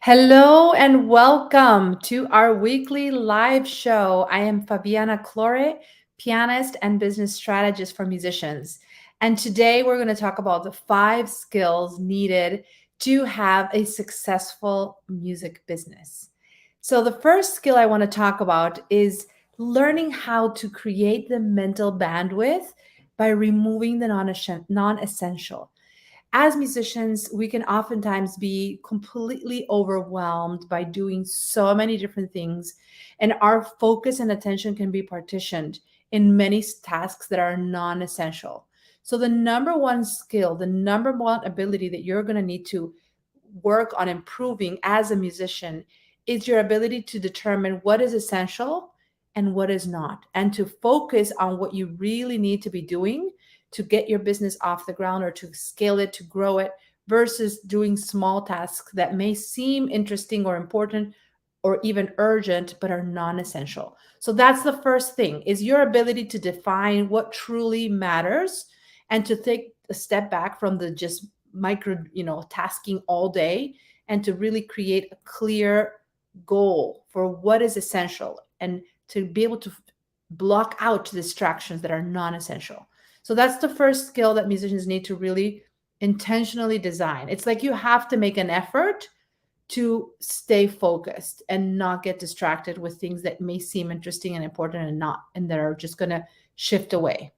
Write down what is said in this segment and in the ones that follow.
Hello and welcome to our weekly live show. I am Fabiana Clore, pianist and business strategist for musicians. And today we're going to talk about the 5 skills needed to have a successful music business. So, the first skill I want to talk about is learning how to create the mental bandwidth by removing the non essential. As musicians, we can oftentimes be completely overwhelmed by doing so many different things, and our focus and attention can be partitioned in many tasks that are non essential. So, the number one skill, the number one ability that you're going to need to work on improving as a musician is your ability to determine what is essential and what is not, and to focus on what you really need to be doing to get your business off the ground or to scale it, to grow it, versus doing small tasks that may seem interesting or important or even urgent but are non-essential. So that's the first thing, is your ability to define what truly matters and to take a step back from the just micro, tasking all day, and to really create a clear goal for what is essential and to be able to block out distractions that are non-essential. So that's the first skill that musicians need to really intentionally design. It's like you have to make an effort to stay focused and not get distracted with things that may seem interesting and important and not, and that are just going to shift away,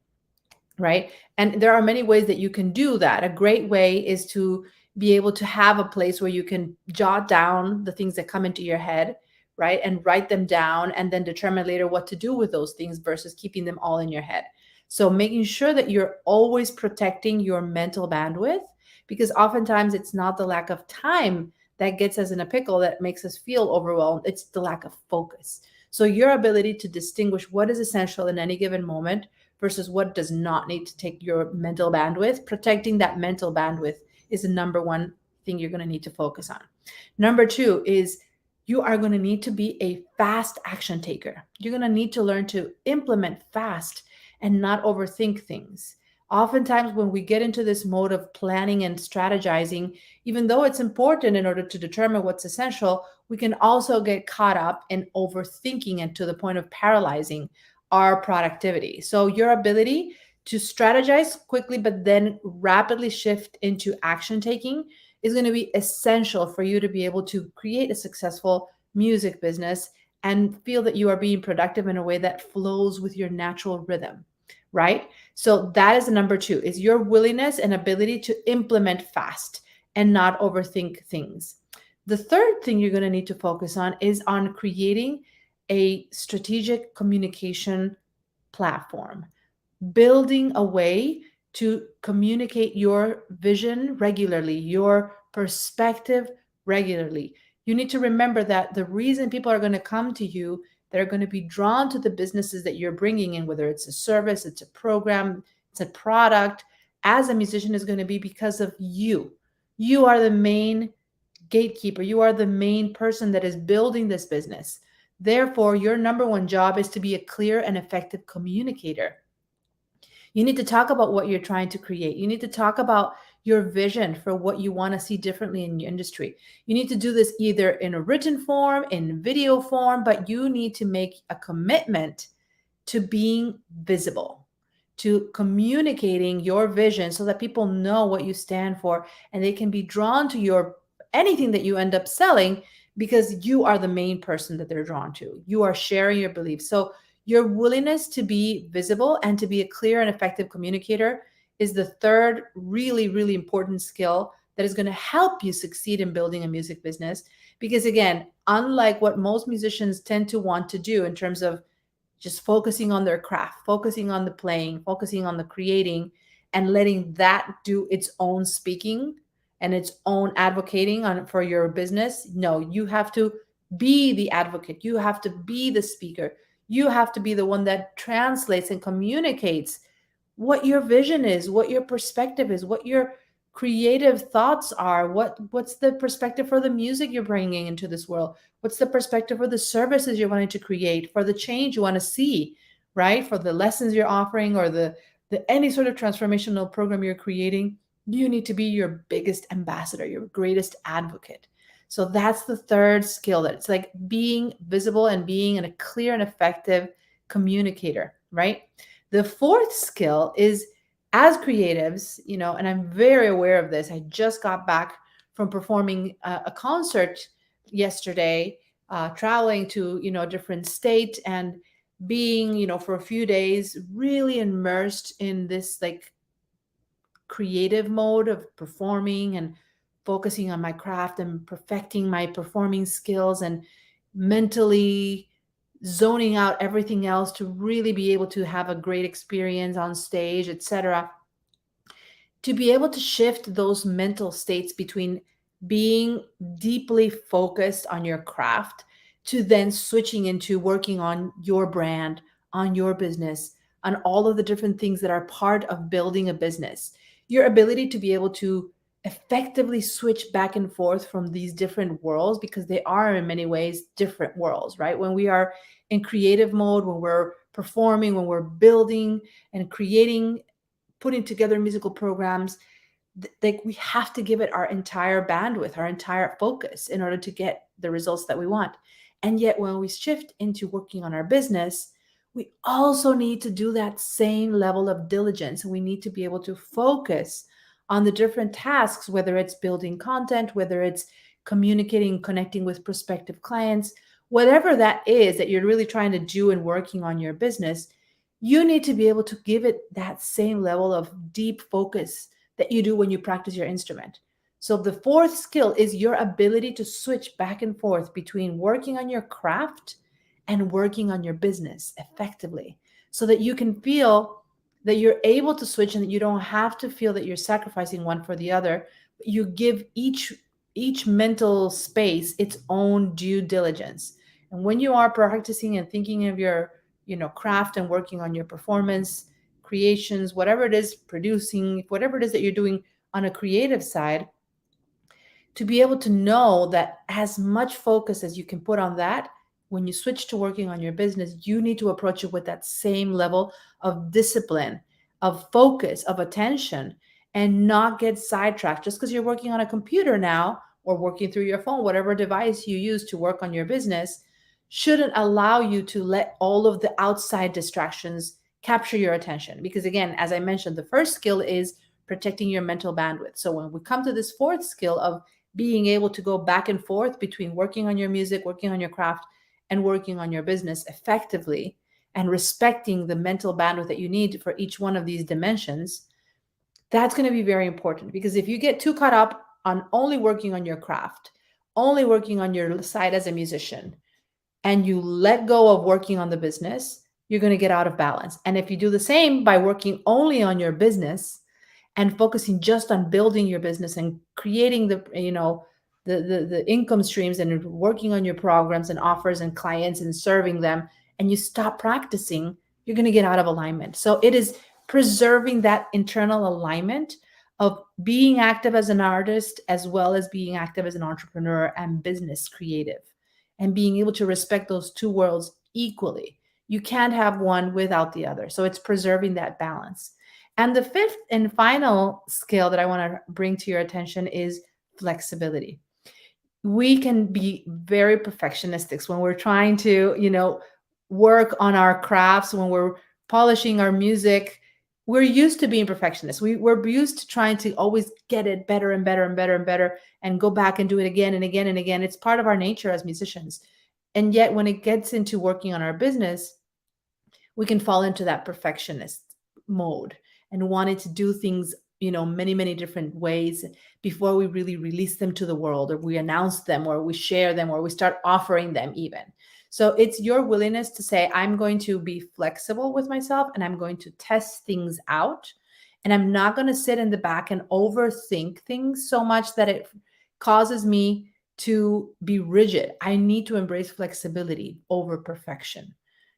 right? And there are many ways that you can do that. A great way is to be able to have a place where you can jot down the things that come into your head, right? And write them down and then determine later what to do with those things versus keeping them all in your head. So making sure that you're always protecting your mental bandwidth, because oftentimes it's not the lack of time that gets us in a pickle that makes us feel overwhelmed. It's the lack of focus. So your ability to distinguish what is essential in any given moment versus what does not need to take your mental bandwidth, protecting that mental bandwidth is the number one thing you're going to need to focus on. Number two is you are going to need to be a fast action taker. You're going to need to learn to implement fast and not overthink things. Oftentimes, when we get into this mode of planning and strategizing, even though it's important in order to determine what's essential, we can also get caught up in overthinking and to the point of paralyzing our productivity. So, your ability to strategize quickly, but then rapidly shift into action taking is going to be essential for you to be able to create a successful music business and feel that you are being productive in a way that flows with your natural rhythm, right? So that is the number two, is your willingness and ability to implement fast and not overthink things. The third thing you're going to need to focus on is on creating a strategic communication platform, building a way to communicate your vision regularly, your perspective regularly. You need to remember that the reason people are going to come to you, they're going to be drawn to the businesses that you're bringing in, whether it's a service, it's a program, it's a product, as a musician, is going to be because of you. You are the main gatekeeper. You are the main person that is building this business. Therefore, your number one job is to be a clear and effective communicator. You need to talk about what you're trying to create. You need to talk about your vision for what you want to see differently in your industry. You need to do this either in a written form, in video form, but you need to make a commitment to being visible, to communicating your vision so that people know what you stand for and they can be drawn to your anything that you end up selling, because you are the main person that they're drawn to. You are sharing your beliefs. So your willingness to be visible and to be a clear and effective communicator is the third really, really important skill that is going to help you succeed in building a music business. Because again, unlike what most musicians tend to want to do in terms of just focusing on their craft, focusing on the playing, focusing on the creating, and letting that do its own speaking and its own advocating on for your business. No, you have to be the advocate. You have to be the speaker. You have to be the one that translates and communicates what your vision is, what your perspective is, what your creative thoughts are, what's the perspective for the music you're bringing into this world, what's the perspective for the services you're wanting to create, for the change you want to see, right? For the lessons you're offering, or the any sort of transformational program you're creating. You need to be your biggest ambassador, your greatest advocate. So that's the third skill, that it's like being visible and being a clear and effective communicator, right? The fourth skill is, as creatives, and I'm very aware of this. I just got back from performing a concert yesterday, traveling to, a different state, and being, for a few days really immersed in this like creative mode of performing and focusing on my craft and perfecting my performing skills, and mentally zoning out everything else to really be able to have a great experience on stage, etc. To be able to shift those mental states between being deeply focused on your craft to then switching into working on your brand, on your business, on all of the different things that are part of building a business. Your ability to be able to effectively switch back and forth from these different worlds, because they are in many ways different worlds, right? When we are in creative mode, when we're performing, when we're building and creating, putting together musical programs, like we have to give it our entire bandwidth, our entire focus in order to get the results that we want. And yet when we shift into working on our business, we also need to do that same level of diligence. We need to be able to focus on the different tasks, whether it's building content, whether it's communicating, connecting with prospective clients, whatever that is that you're really trying to do and working on your business. You need to be able to give it that same level of deep focus that you do when you practice your instrument. So the fourth skill is your ability to switch back and forth between working on your craft and working on your business effectively, so that you can feel that you're able to switch and that you don't have to feel that you're sacrificing one for the other. But you give each mental space its own due diligence. And when you are practicing and thinking of your, craft, and working on your performance creations, whatever it is, producing, whatever it is that you're doing on a creative side, to be able to know that as much focus as you can put on that, when you switch to working on your business, you need to approach it with that same level of discipline, of focus, of attention, and not get sidetracked just because you're working on a computer now or working through your phone, whatever device you use to work on your business shouldn't allow you to let all of the outside distractions capture your attention. Because again, as I mentioned, the first skill is protecting your mental bandwidth. So when we come to this fourth skill of being able to go back and forth between working on your music, working on your craft, and working on your business effectively, and respecting the mental bandwidth that you need for each one of these dimensions, that's going to be very important. Because if you get too caught up on only working on your craft, only working on your side as a musician, and you let go of working on the business, you're going to get out of balance. And if you do the same by working only on your business and focusing just on building your business and creating the income streams and working on your programs and offers and clients and serving them, and you stop practicing, you're going to get out of alignment. So it is preserving that internal alignment of being active as an artist as well as being active as an entrepreneur and business creative, and being able to respect those two worlds equally. You can't have one without the other. So it's preserving that balance. And the fifth and final skill that I want to bring to your attention is flexibility. We can be very perfectionists when we're trying to, work on our crafts, when we're polishing our music. We're used to being perfectionists. We're used to trying to always get it better and better and better and better, and go back and do it again and again and again. It's part of our nature as musicians. And yet when it gets into working on our business, we can fall into that perfectionist mode and wanting to do things, many, many different ways before we really release them to the world, or we announce them, or we share them, or we start offering them even. So it's your willingness to say, I'm going to be flexible with myself and I'm going to test things out. And I'm not going to sit in the back and overthink things so much that it causes me to be rigid. I need to embrace flexibility over perfection.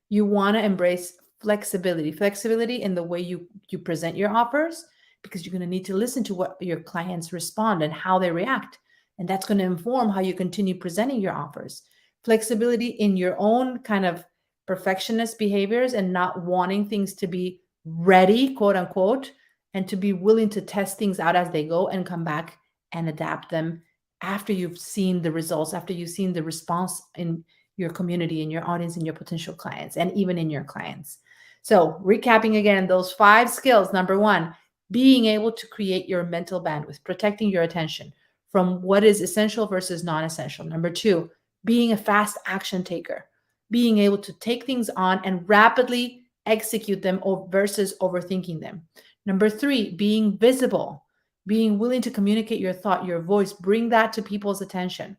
You want to embrace flexibility in the way you present your offers, because you're going to need to listen to what your clients respond and how they react. And that's going to inform how you continue presenting your offers. Flexibility in your own kind of perfectionist behaviors and not wanting things to be ready, quote unquote, and to be willing to test things out as they go and come back and adapt them after you've seen the results, after you've seen the response in your community, in your audience, in your potential clients, and even in your clients. So, recapping again, those 5 skills. Number 1, being able to create your mental bandwidth, protecting your attention from what is essential versus non essential. Number 2, being a fast action taker, being able to take things on and rapidly execute them versus overthinking them. Number 3, being visible, being willing to communicate your thought, your voice, bring that to people's attention.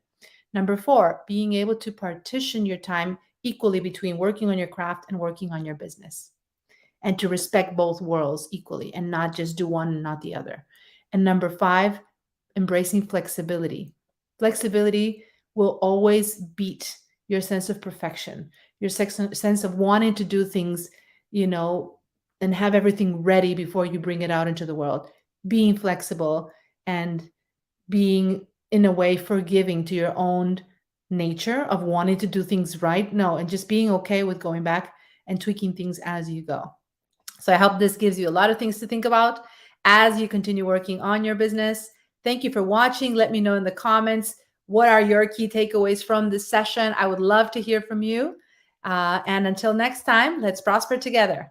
Number 4, being able to partition your time equally between working on your craft and working on your business, and to respect both worlds equally and not just do one and not the other. And number 5, embracing flexibility. Flexibility will always beat your sense of perfection, your sense of wanting to do things, you know, and have everything ready before you bring it out into the world. Being flexible and being, in a way, forgiving to your own nature of wanting to do things right. No, and just being okay with going back and tweaking things as you go. So I hope this gives you a lot of things to think about as you continue working on your business. Thank you for watching. Let me know in the comments, what are your key takeaways from this session? I would love to hear from you. And until next time, let's prosper together.